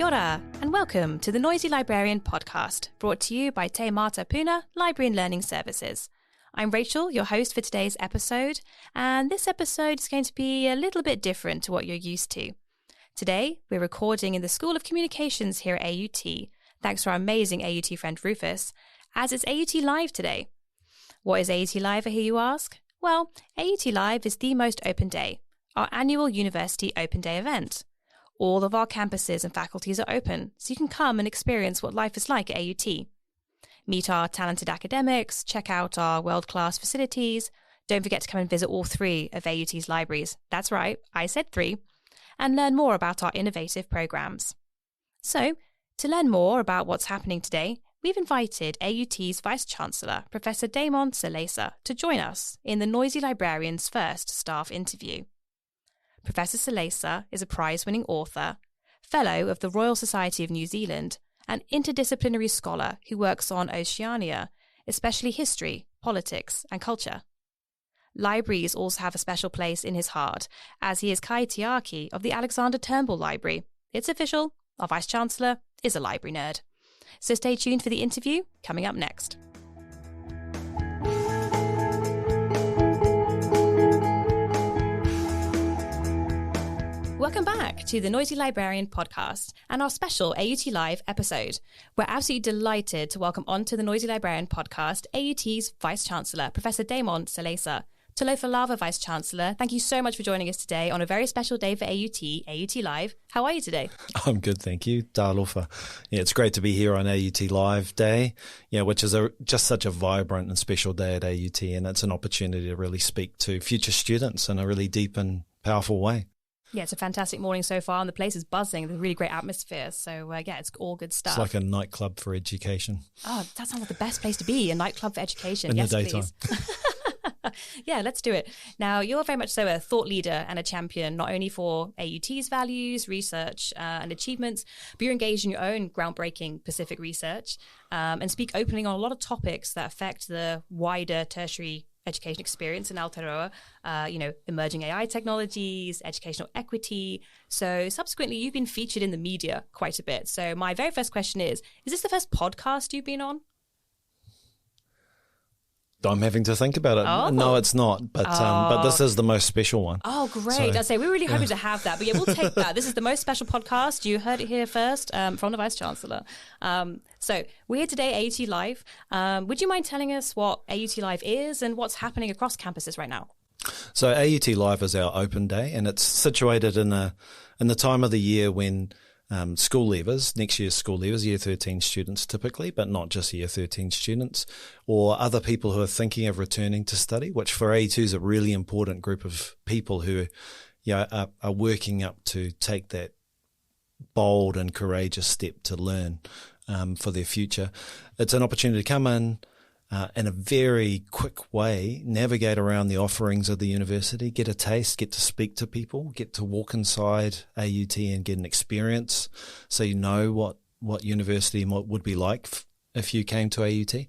Kia ora, and welcome to the Noisy Librarian Podcast, brought to you by Te Mata Puna Library and Learning Services. I'm Rachel, your host for today's episode, and this episode is going to be a little bit different to what you're used to. Today, we're recording in the School of Communications here at AUT, thanks to our amazing AUT friend Rufus, as it's AUT Live today. What is AUT Live, I hear you ask? Well, AUT Live is the most open day, our annual university open day event. All of our campuses and faculties are open, so you can come and experience what life is like at AUT. Meet our talented academics, check out our world-class facilities. Don't forget to come and visit all 3 of AUT's libraries. That's right, I said 3. And learn more about our innovative programs. So, to learn more about what's happening today, we've invited AUT's vice-chancellor, Professor Damon Salesa, to join us in the Noisy Librarian's first staff interview. Professor Salesa is a prize-winning author, fellow of the Royal Society of New Zealand, and interdisciplinary scholar who works on Oceania, especially history, politics, and culture. Libraries also have a special place in his heart, as he is kaitiaki of the Alexander Turnbull Library. It's official, our Vice-Chancellor is a library nerd. So stay tuned for the interview coming up next. Welcome back to the Noisy Librarian Podcast and our special AUT Live episode. We're absolutely delighted to welcome onto the Noisy Librarian Podcast AUT's Vice-Chancellor, Professor Damon Salesa. Talofa lava, Vice-Chancellor. Thank you so much for joining us today on a very special day for AUT Live. How are you today? I'm good, thank you. Talofa. Yeah, it's great to be here on AUT Live Day, which is just such a vibrant and special day at AUT, and it's an opportunity to really speak to future students in a really deep and powerful way. Yeah, it's a fantastic morning so far, and the place is buzzing. There's a really great atmosphere. So, it's all good stuff. It's like a nightclub for education. Oh, that sounds like the best place to be, a nightclub for education. In yes, the daytime. Please. Yeah, let's do it. Now, you're very much so a thought leader and a champion, not only for AUT's values, research and achievements, but you're engaged in your own groundbreaking Pacific research and speak openly on a lot of topics that affect the wider tertiary education experience in Aotearoa, emerging AI technologies, educational equity. So subsequently, you've been featured in the media quite a bit. So my very first question is this the first podcast you've been on? I'm having to think about it. Oh. No, it's not. But this is the most special one. Oh, great. I'd say we're really hoping to have that. But yeah, we'll take that. This is the most special podcast. You heard it here first from the Vice-Chancellor. So we're here today, AUT Live. Would you mind telling us what AUT Live is and what's happening across campuses right now? So AUT Live is our open day, and it's situated in the time of the year when school leavers, next year's school leavers, Year 13 students typically, but not just Year 13 students, or other people who are thinking of returning to study, which for AUT is a really important group of people who are working up to take that bold and courageous step to learn for their future. It's an opportunity to come in a very quick way, navigate around the offerings of the university, get a taste, get to speak to people, get to walk inside AUT and get an experience so you know what university would be like if you came to AUT,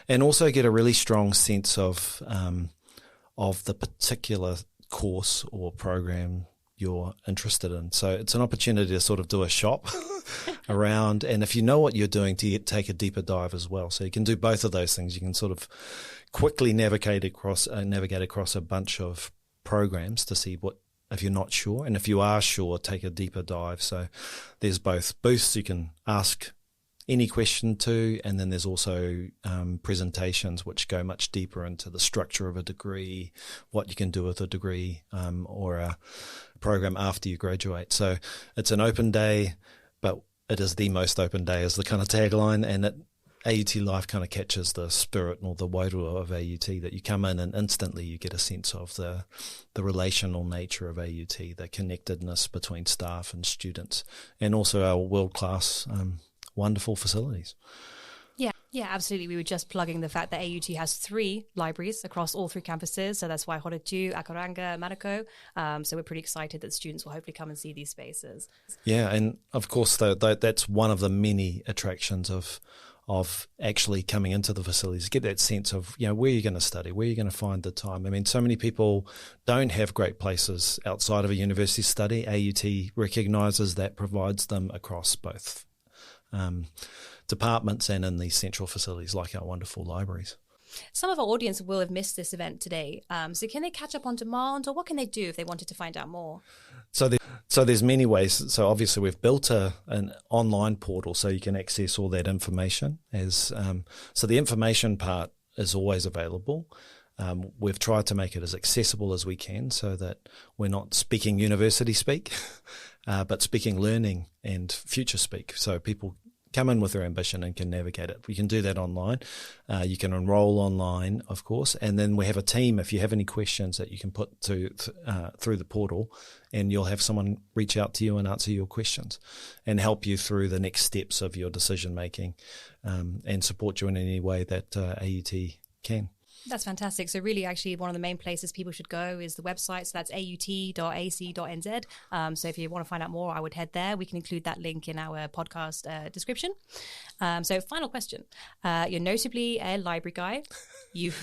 and also get a really strong sense of the particular course or program you're interested in. So it's an opportunity to sort of do a shop around, and if you know what you're doing, to take a deeper dive as well. So you can do both of those things. You can sort of quickly navigate across a bunch of programs to see what, if you're not sure, and if you are sure, take a deeper dive. So there's both booths you can ask any question to, and then there's also presentations which go much deeper into the structure of a degree, what you can do with a degree or a program after you graduate. So it's an open day, but it is the most open day is the kind of tagline, and AUT Live kind of catches the spirit or the wairua of AUT, that you come in and instantly you get a sense of the relational nature of AUT, the connectedness between staff and students, and also our world-class wonderful facilities. Yeah, absolutely. We were just plugging the fact that AUT has 3 libraries across all 3 campuses. So that's why Horetu, Akaranga, Manukau. So we're pretty excited that students will hopefully come and see these spaces. Yeah, and of course that's one of the many attractions of of actually coming into the facilities, get that sense of, where you're going to study, where you're going to find the time. I mean, so many people don't have great places outside of a university study. AUT recognises that, provides them across both departments and in these central facilities like our wonderful libraries. Some of our audience will have missed this event today. So can they catch up on demand, or what can they do if they wanted to find out more? So there's many ways. So obviously we've built an online portal so you can access all that information. So the information part is always available. We've tried to make it as accessible as we can so that we're not speaking university speak, but speaking learning and future speak. So people come in with their ambition and can navigate it. We can do that online. You can enroll online, of course, and then we have a team if you have any questions that you can put through the portal, and you'll have someone reach out to you and answer your questions and help you through the next steps of your decision making, and support you in any way that AUT can. That's fantastic. So really, actually, one of the main places people should go is the website. So that's aut.ac.nz. So if you want to find out more, I would head there. We can include that link in our podcast description. So final question. You're notably a library guy. You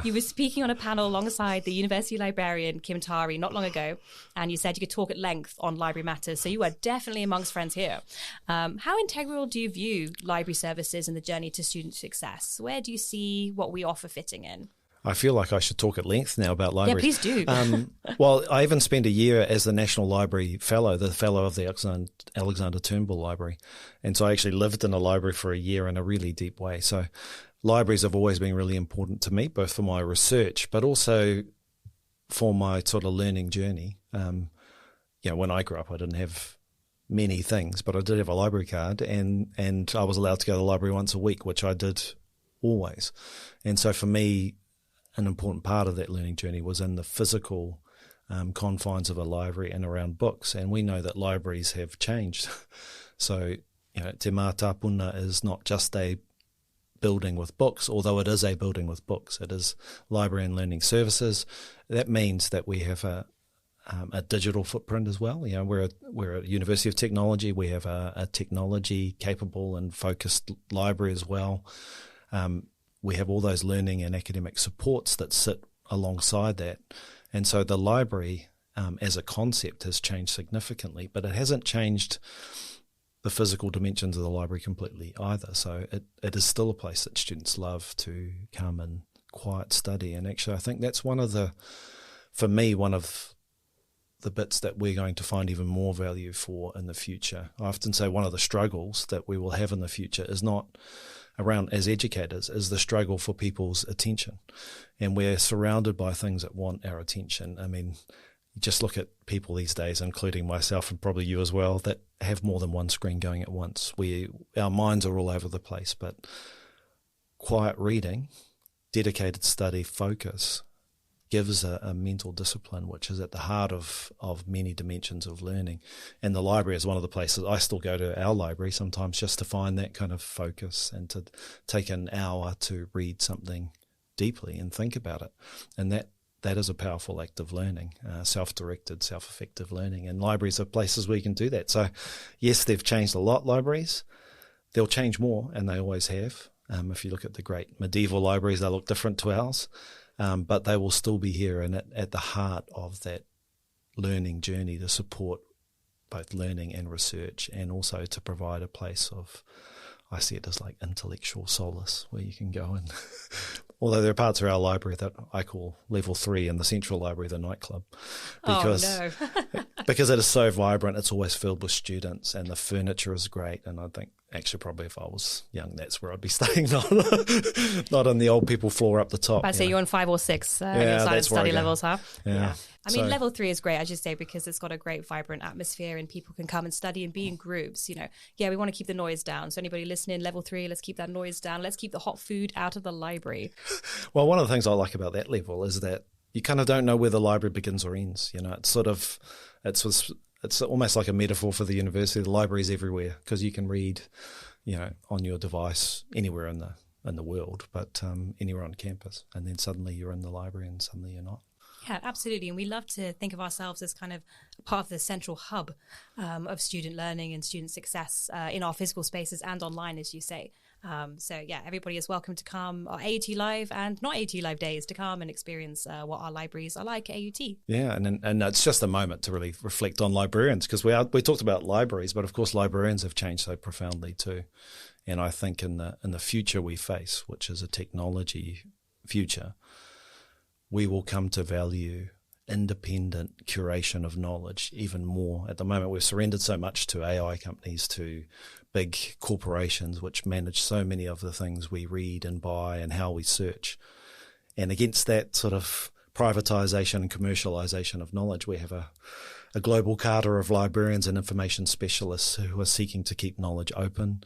were speaking on a panel alongside the university librarian, Kim Tari, not long ago, and you said you could talk at length on library matters. So you are definitely amongst friends here. How integral do you view library services in the journey to student success? Where do you see what we offer fitting in? I feel like I should talk at length now about libraries. Yeah, please do. Well, I even spent a year as the National Library Fellow, the Fellow of the Alexander Turnbull Library. And so I actually lived in a library for a year in a really deep way. So libraries have always been really important to me, both for my research, but also for my sort of learning journey. When I grew up, I didn't have many things, but I did have a library card, and I was allowed to go to the library once a week, which I did always. And so for me, an important part of that learning journey was in the physical confines of a library and around books. And we know that libraries have changed. So, Te Mata Puna is not just a building with books, although it is a building with books. It is library and learning services. That means that we have a digital footprint as well. We're a University of Technology. We have a technology capable and focused library as well. We have all those learning and academic supports that sit alongside that. And so the library as a concept has changed significantly, but it hasn't changed the physical dimensions of the library completely either. So it is still a place that students love to come and quiet study. And actually I think that's one of the bits that we're going to find even more value for in the future. I often say one of the struggles that we will have in the future is not around, as educators, is the struggle for people's attention. And we're surrounded by things that want our attention. I mean, just look at people these days, including myself and probably you as well, that have more than one screen going at once. Our minds are all over the place, but quiet reading, dedicated study, focus gives a mental discipline, which is at the heart of many dimensions of learning. And the library is one of the places I still go to our library sometimes just to find that kind of focus and to take an hour to read something deeply and think about it. And that is a powerful act of learning, self-directed, self-effective learning. And libraries are places where you can do that. So yes, they've changed a lot, libraries. They'll change more, and they always have. If you look at the great medieval libraries, they look different to ours. But they will still be here and at the heart of that learning journey to support both learning and research, and also to provide a place of, I see it as like intellectual solace where you can go and, although there are parts of our library that I call level 3 in the Central Library, the nightclub, because it is so vibrant. It's always filled with students and the furniture is great. And I think actually probably if I was young, that's where I'd be staying, not on the old people floor up the top. I'd say you're on 5 or 6 study levels, huh? Yeah. I mean, level 3 is great, I just say, because it's got a great, vibrant atmosphere and people can come and study and be in groups. We want to keep the noise down. So anybody listening, level 3, let's keep that noise down. Let's keep the hot food out of the library. Well, one of the things I like about that level is that you kind of don't know where the library begins or ends. It's almost like a metaphor for the university. The library is everywhere because you can read, on your device anywhere in the world, but anywhere on campus. And then suddenly you're in the library and suddenly you're not. Yeah, absolutely. And we love to think of ourselves as kind of part of the central hub of student learning and student success in our physical spaces and online, as you say. So yeah, everybody is welcome to come, our AUT Live and not AUT Live days, to come and experience what our libraries are like at AUT. Yeah, and it's just a moment to really reflect on librarians, because we talked about libraries, but of course librarians have changed so profoundly too. And I think in the future we face, which is a technology future, we will come to value independent curation of knowledge even more. At the moment, we've surrendered so much to AI companies, to big corporations which manage so many of the things we read and buy and how we search. And against that sort of privatization and commercialization of knowledge, we have a global cadre of librarians and information specialists who are seeking to keep knowledge open,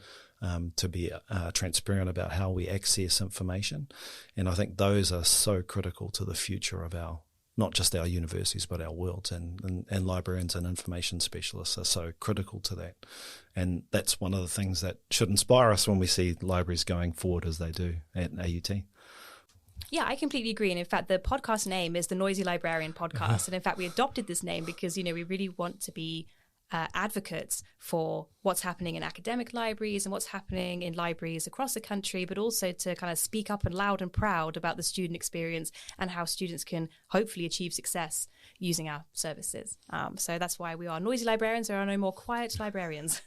to be transparent about how we access information. And I think those are so critical to the future of not just our universities, but our worlds, and librarians and information specialists are so critical to that. And that's one of the things that should inspire us when we see libraries going forward as they do at AUT. Yeah, I completely agree. And in fact, the podcast name is the Noisy Librarian Podcast. And in fact, we adopted this name because, we really want to be advocates for what's happening in academic libraries and what's happening in libraries across the country, but also to kind of speak up and loud and proud about the student experience and how students can hopefully achieve success using our services. So that's why we are Noisy Librarians. There are no more quiet librarians.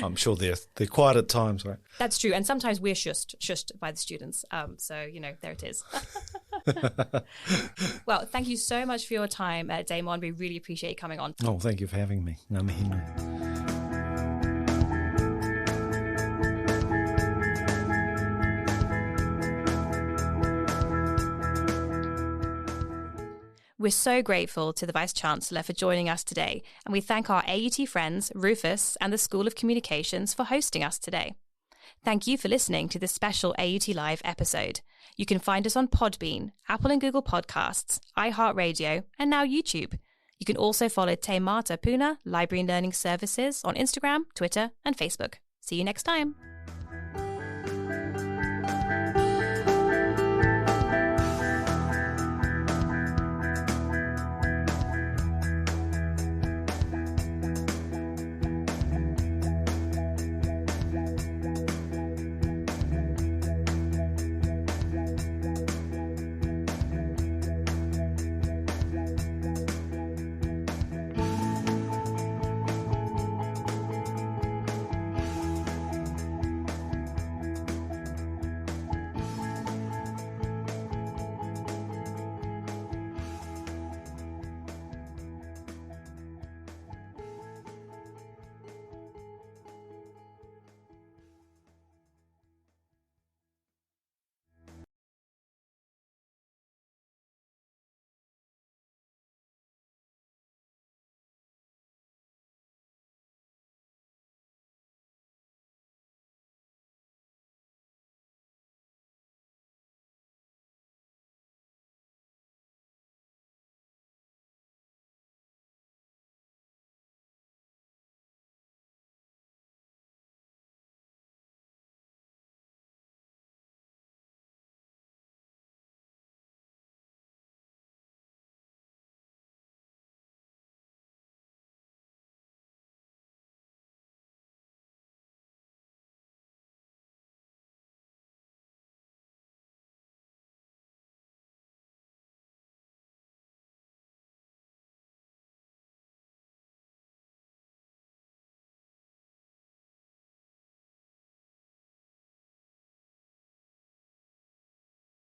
I'm sure they're quiet at times, right? That's true. And sometimes we're shushed by the students. So, there it is. Well, thank you so much for your time, Damon. We really appreciate you coming on. Oh, thank you for having me. Ngā mihi nui. We're so grateful to the Vice-Chancellor for joining us today, and we thank our AUT friends, Rufus, and the School of Communications for hosting us today. Thank you for listening to this special AUT Live episode. You can find us on Podbean, Apple and Google Podcasts, iHeartRadio, and now YouTube. You can also follow Te Mata Puna Library and Learning Services on Instagram, Twitter, and Facebook. See you next time.